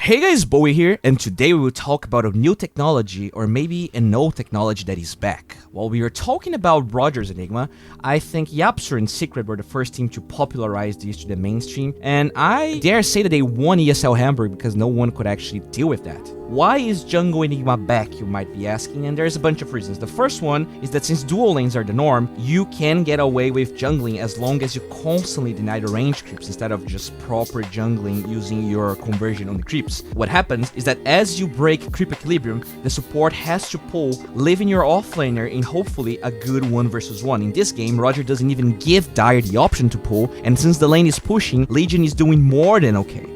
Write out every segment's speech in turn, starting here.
Hey guys, Bowie here, and today we will talk about a new technology, or maybe an old technology that is back. While we are talking about Rodjer's Enigma, I think Yapster and Secret were the first team to popularize this to the mainstream, and I dare say that they won ESL Hamburg because no one could actually deal with that. Why is Jungle Enigma back, you might be asking, and there's a bunch of reasons. The first one is that since dual lanes are the norm, you can get away with jungling as long as you constantly deny the range creeps instead of just proper jungling using your conversion on the creeps. What happens is that as you break creep equilibrium, the support has to pull, leaving your offlaner in hopefully a good 1v1. In this game, Rodjer doesn't even give Dire the option to pull, and since the lane is pushing, Legion is doing more than okay.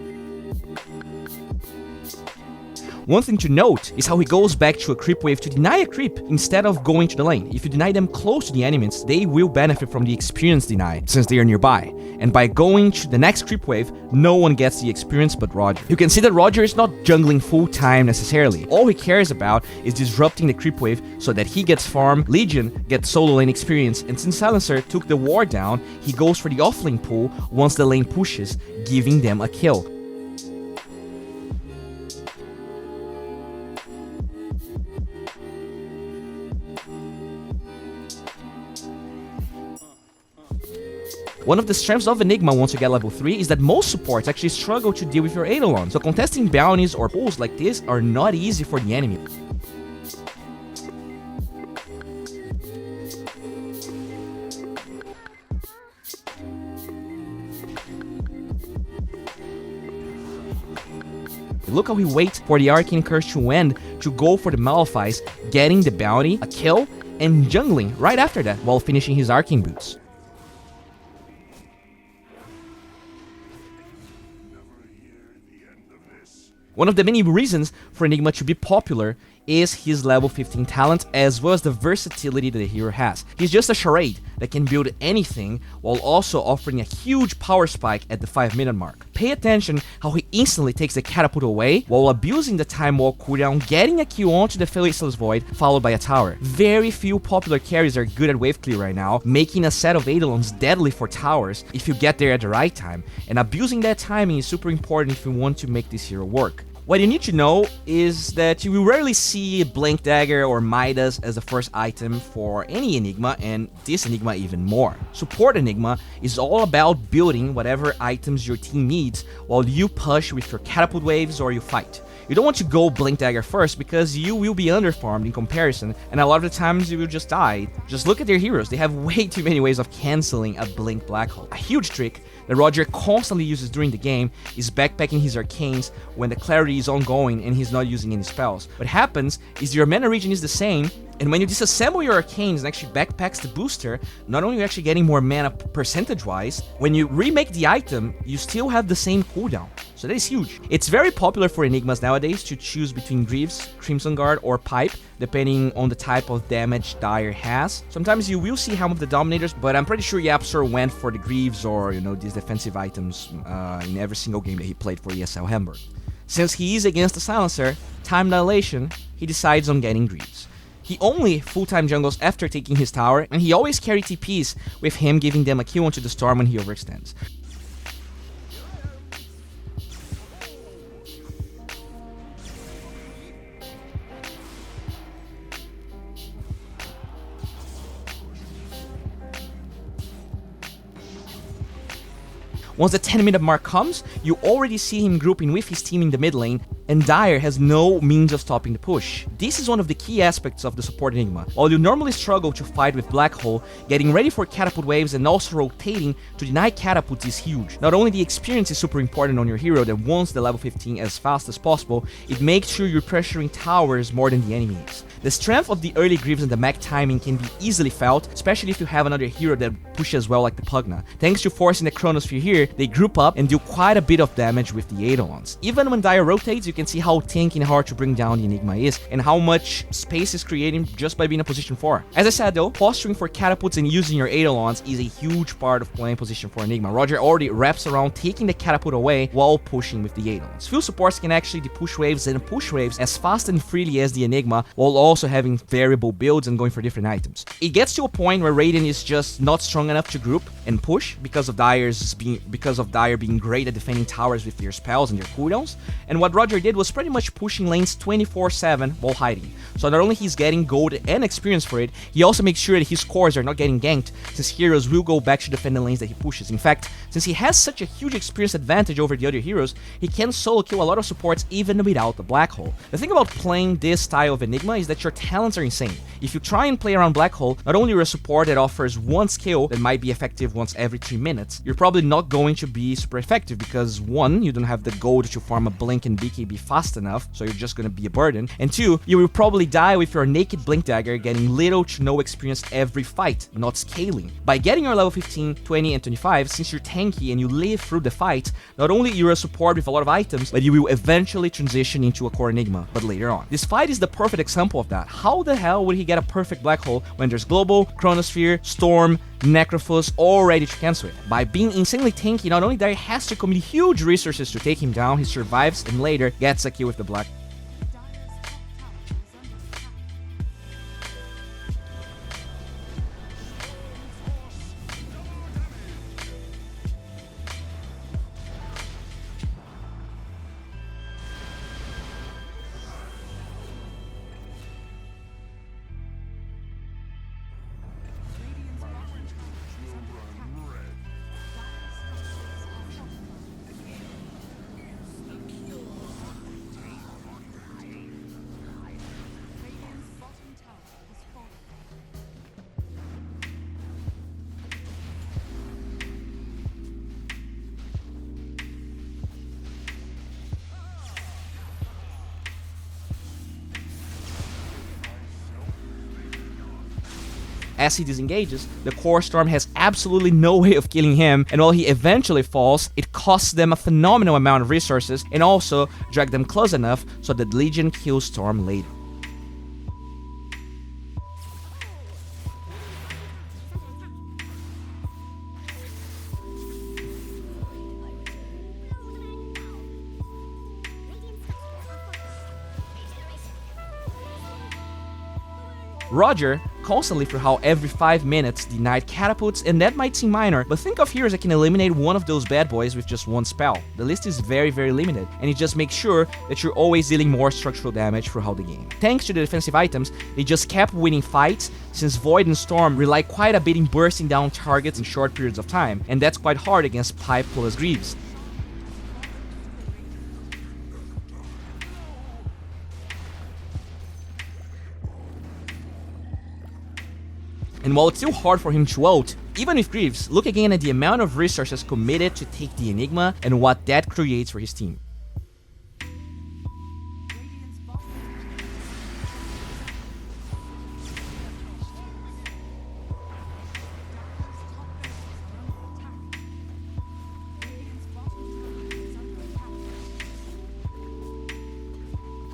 One thing to note is how he goes back to a creep wave to deny a creep instead of going to the lane. If you deny them close to the enemies, they will benefit from the experience deny since they are nearby. And by going to the next creep wave, no one gets the experience but Rodjer. You can see that Rodjer is not jungling full time necessarily. All he cares about is disrupting the creep wave so that he gets farm, Legion gets solo lane experience, and since Silencer took the ward down, he goes for the offlane pull once the lane pushes, giving them a kill. One of the strengths of Enigma once you get level 3 is that most supports actually struggle to deal with your Eidolon, so contesting bounties or pulls like this are not easy for the enemy. Look how he waits for the Arcane Curse to end to go for the Malefice, getting the bounty, a kill, and jungling right after that while finishing his Arcane Boots. One of the many reasons for Enigma to be popular is his level 15 talent as well as the versatility that the hero has. He's just a charade that can build anything while also offering a huge power spike at the 5-minute mark. Pay attention how he instantly takes the catapult away while abusing the time wall cooldown, getting a Q onto the Faceless Void followed by a tower. Very few popular carries are good at wave clear right now, making a set of Eidolons deadly for towers if you get there at the right time, and abusing that timing is super important if you want to make this hero work. What you need to know is that you will rarely see Blink Dagger or Midas as the first item for any Enigma, and this Enigma even more. Support Enigma is all about building whatever items your team needs while you push with your catapult waves or you fight. You don't want to go Blink Dagger first because you will be underfarmed in comparison, and a lot of the times you will just die. Just look at their heroes, they have way too many ways of cancelling a Blink Black Hole. A huge trick that Rodjer constantly uses during the game is backpacking his arcanes when the clarity is ongoing and he's not using any spells. What happens is your mana regen is the same, and when you disassemble your arcanes and actually backpacks the booster, not only are you actually getting more mana percentage-wise, when you remake the item, you still have the same cooldown. So that is huge. It's very popular for Enigmas nowadays to choose between Greaves, Crimson Guard, or Pipe, depending on the type of damage Dire has. Sometimes you will see Helm of the Dominators, but I'm pretty sure Yapster went for the Greaves or, these defensive items in every single game that he played for ESL Hamburg. Since he is against the Silencer, time dilation, he decides on getting Greaves. He only full-time jungles after taking his tower, and he always carry TPs with him giving them a kill onto the Storm when he overextends. Once the 10-minute mark comes, you already see him grouping with his team in the mid lane, and Dire has no means of stopping the push. This is one of the key aspects of the support Enigma. While you normally struggle to fight with Black Hole, getting ready for catapult waves and also rotating to deny catapults is huge. Not only the experience is super important on your hero that wants the level 15 as fast as possible, it makes sure you're pressuring towers more than the enemies. The strength of the early Greaves and the mech timing can be easily felt, especially if you have another hero that pushes well like the Pugna. Thanks to forcing the Chronosphere here, they group up and do quite a bit of damage with the Eidolons. Even when Dire rotates, you can see how tanky and hard to bring down the Enigma is, and how much space is creating just by being in position 4. As I said though, posturing for catapults and using your Eidolons is a huge part of playing position 4 Enigma. Rodjer already wraps around taking the catapult away while pushing with the Eidolons. Few supports can actually depush waves and push waves as fast and freely as the Enigma, while also having variable builds and going for different items. It gets to a point where Raiden is just not strong enough to group and push because of Dyer being great at defending towers with their spells and their cooldowns, and what Rodjer did was pretty much pushing lanes 24/7 while hiding. So not only he's getting gold and experience for it, he also makes sure that his cores are not getting ganked, since heroes will go back to defend the lanes that he pushes. In fact, since he has such a huge experience advantage over the other heroes, he can solo kill a lot of supports even without the black hole. The thing about playing this style of Enigma is that your talents are insane. If you try and play around black hole, not only you're a support that offers one skill that might be effective once every 3 minutes, you're probably not going to be super effective because 1, you don't have the gold to farm a blink and BKB fast enough, so you're just gonna be a burden, and 2, you will probably die with your naked blink dagger getting little to no experience every fight, not scaling. By getting your level 15, 20, and 25, since you're tanky and you live through the fight, not only you're a support with a lot of items, but you will eventually transition into a core Enigma, but later on. This fight is the perfect example of that. How the hell would he get a perfect black hole when there's Global, Chronosphere, Storm, Necrophos all ready to cancel it? By being insanely tanky, not only that he has to commit huge resources to take him down, he survives and later gets a kill with the black. As he disengages, the core Storm has absolutely no way of killing him, and while he eventually falls, it costs them a phenomenal amount of resources and also drag them close enough so that Legion kills Storm later. Rodjer constantly through how every 5 minutes denied catapults, and that might seem minor, but think of heroes that can eliminate one of those bad boys with just one spell. The list is very limited, and it just makes sure that you're always dealing more structural damage throughout the game. Thanks to the defensive items, they just kept winning fights, since Void and Storm rely quite a bit in bursting down targets in short periods of time, and that's quite hard against Pipe plus Greaves. And while it's still hard for him to ult, even with Greaves, look again at the amount of resources committed to take the Enigma and what that creates for his team.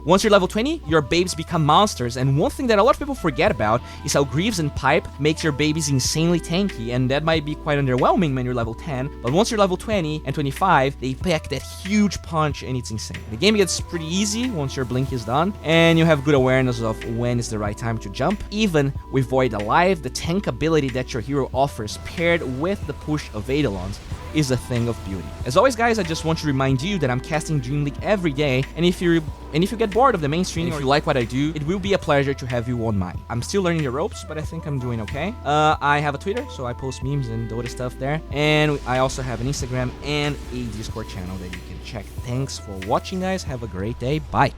Once you're level 20, your babes become monsters, and one thing that a lot of people forget about is how Greaves and Pipe makes your babies insanely tanky, and that might be quite underwhelming when you're level 10, but once you're level 20 and 25, they pack that huge punch and it's insane. The game gets pretty easy once your blink is done, and you have good awareness of when is the right time to jump. Even with Void alive, the tank ability that your hero offers paired with the push of Eidolons is a thing of beauty. As always guys, I just want to remind you that I'm casting Dream League every day, and if you get bored of the mainstream or you like what I do, it will be a pleasure to have you on mine. I'm still learning the ropes, but I think I'm doing okay. I have a Twitter, so I post memes and Dota stuff there, and I also have an Instagram and a Discord channel that you can check. Thanks for watching guys, have a great day, bye!